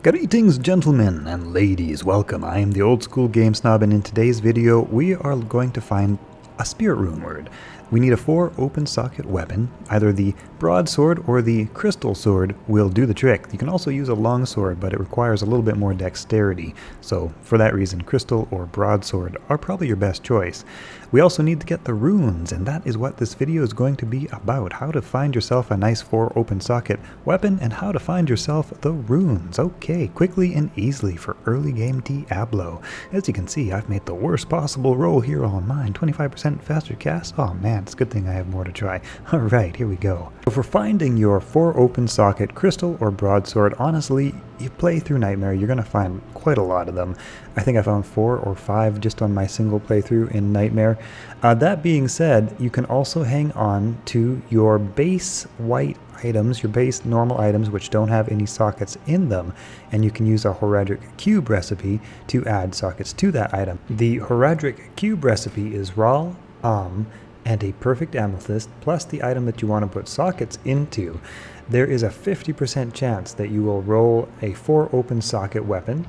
Greetings gentlemen and ladies, welcome. I am the old school game snob, and in today's video we are going to find a spirit rune word. We need a 4 open socket weapon. Either the broadsword or the crystal sword will do the trick. You can also use a long sword, but it requires a little bit more dexterity. So for that reason, crystal or broadsword are probably your best choice. We also need to get the runes, and that is what this video is going to be about. How to find yourself a nice 4 open socket weapon and how to find yourself the runes. Okay, quickly and easily for early game Diablo. As you can see, I've made the worst possible roll here on mine. 25% faster cast. Oh man, it's a good thing I have more to try. Alright, here we go. So for finding your 4 open socket crystal or broadsword, honestly, you play through Nightmare, you're going to find quite a lot of them. I think I found 4 or 5 just on my single playthrough in Nightmare. That being said, you can also hang on to your base white items, your base normal items which don't have any sockets in them, and you can use a Horadric cube recipe to add sockets to that item. The Horadric cube recipe is raw, and a perfect amethyst, plus the item that you want to put sockets into. There is a 50% chance that you will roll a 4 open socket weapon.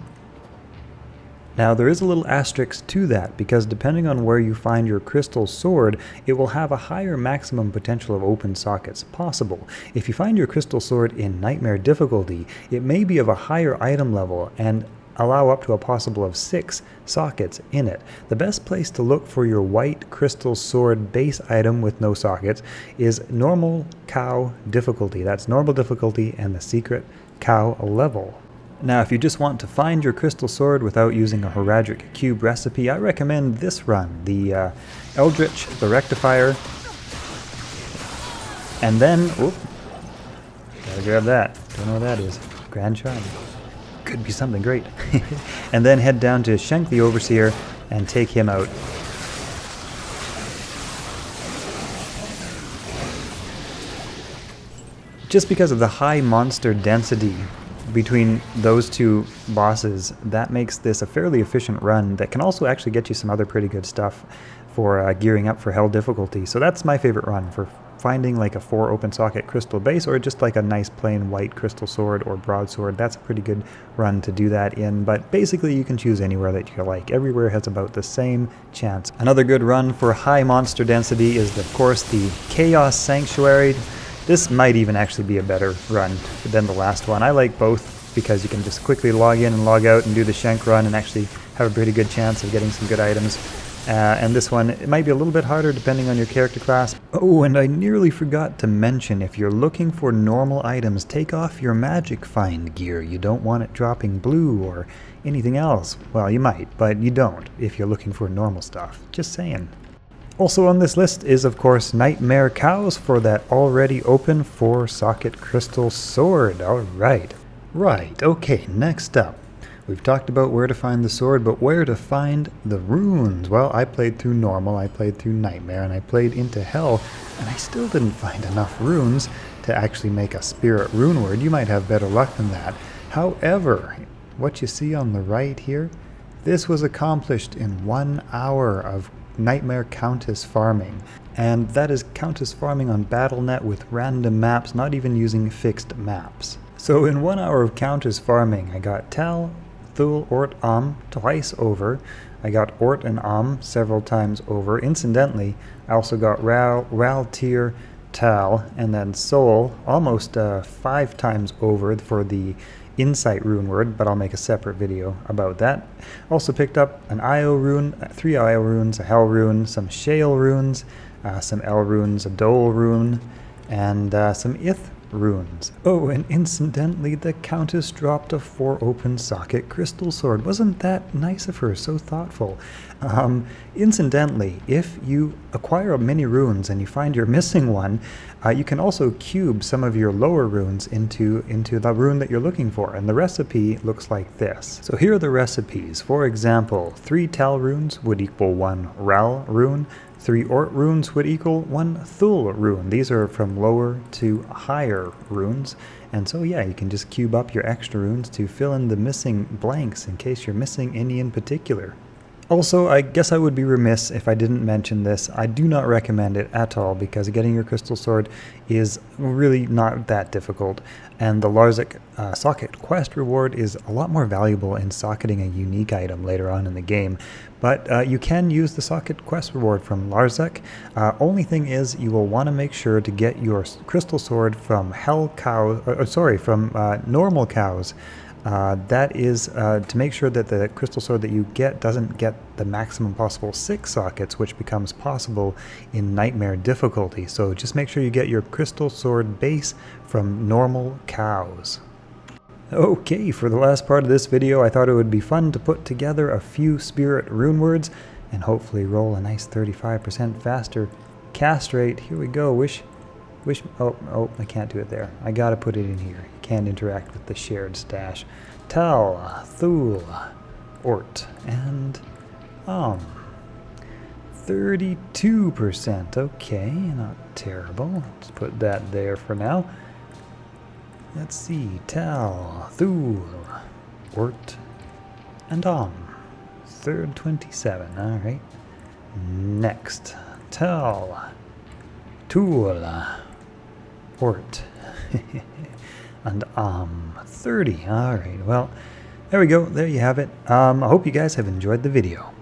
Now there is a little asterisk to that, because depending on where you find your crystal sword, it will have a higher maximum potential of open sockets possible. If you find your crystal sword in Nightmare difficulty, it may be of a higher item level and allow up to a possible of 6 sockets in it. The best place to look for your white crystal sword base item with no sockets is normal cow difficulty. That's normal difficulty and the secret cow level. Now if you just want to find your crystal sword without using a Horadric cube recipe, I recommend this run, the Eldritch, the Rectifier, and then, gotta grab that, don't know what that is, Grand Charm. Could be something great. And then head down to Shank the Overseer and take him out. Just because of the high monster density between those two bosses, that makes this a fairly efficient run that can also actually get you some other pretty good stuff for gearing up for Hell difficulty. So that's my favorite run for finding like a 4 open socket crystal base, or just like a nice plain white crystal sword or broadsword. That's a pretty good run to do that in, but basically you can choose anywhere that you like. Everywhere has about the same chance. Another good run for high monster density is of course the Chaos Sanctuary. This might even actually be a better run than the last one. I like both because you can just quickly log in and log out and do the Shank run and actually have a pretty good chance of getting some good items. And this one, it might be a little bit harder depending on your character class. Oh, and I nearly forgot to mention, if you're looking for normal items, take off your magic find gear. You don't want it dropping blue or anything else. Well, you might, but you don't if you're looking for normal stuff. Just saying. Also on this list is, of course, Nightmare Cows for that already open 4 socket crystal sword. Alright. Right, okay, next up. We've talked about where to find the sword, but where to find the runes? Well, I played through normal, I played through Nightmare, and I played into Hell, and I still didn't find enough runes to actually make a spirit rune word. You might have better luck than that. However, what you see on the right here, this was accomplished in 1 hour of Nightmare Countess farming. And that is Countess farming on Battle.net with random maps, not even using fixed maps. So in 1 hour of Countess farming, I got Tal, Thul, Ort, twice over. I got Ort and several times over. Incidentally, I also got Ral, Tyr, Tal, and then Sol almost 5 times over for the Insight rune word, but I'll make a separate video about that. Also picked up an Io rune, 3 Io runes, a Hell rune, some Shale runes, some El runes, a Dole rune, and some Ith runes. Oh, and incidentally, the Countess dropped a 4 open socket crystal sword. Wasn't that nice of her? So thoughtful. Incidentally, if you acquire many runes and you find you're missing one, you can also cube some of your lower runes into the rune that you're looking for, and the recipe looks like this. So here are the recipes. For example, 3 Tal runes would equal 1 Ral rune, 3 Ort runes would equal 1 Thul rune. These are from lower to higher runes. And so yeah, you can just cube up your extra runes to fill in the missing blanks in case you're missing any in particular. Also, I guess I would be remiss if I didn't mention this. I do not recommend it at all because getting your crystal sword is really not that difficult. And the Larzik socket quest reward is a lot more valuable in socketing a unique item later on in the game. But you can use the socket quest reward from Larzik. Only thing is, you will want to make sure to get your crystal sword from normal cows. That is to make sure that the crystal sword that you get doesn't get the maximum possible 6 sockets, which becomes possible in nightmare difficulty. So just make sure you get your crystal sword base from normal cows. Okay, for the last part of this video, I thought it would be fun to put together a few spirit rune words and hopefully roll a nice 35% faster cast rate. Here we go. Oh, I can't do it there. I gotta put it in here. You can't interact with the shared stash. Tal, Thul, Ort, and 32%. Okay, not terrible. Let's put that there for now. Let's see. Tal, Thul, Ort, and Third 27. Alright. Next. Tal, Tool, Ort, and 30. Alright, well, there we go. There you have it. I hope you guys have enjoyed the video.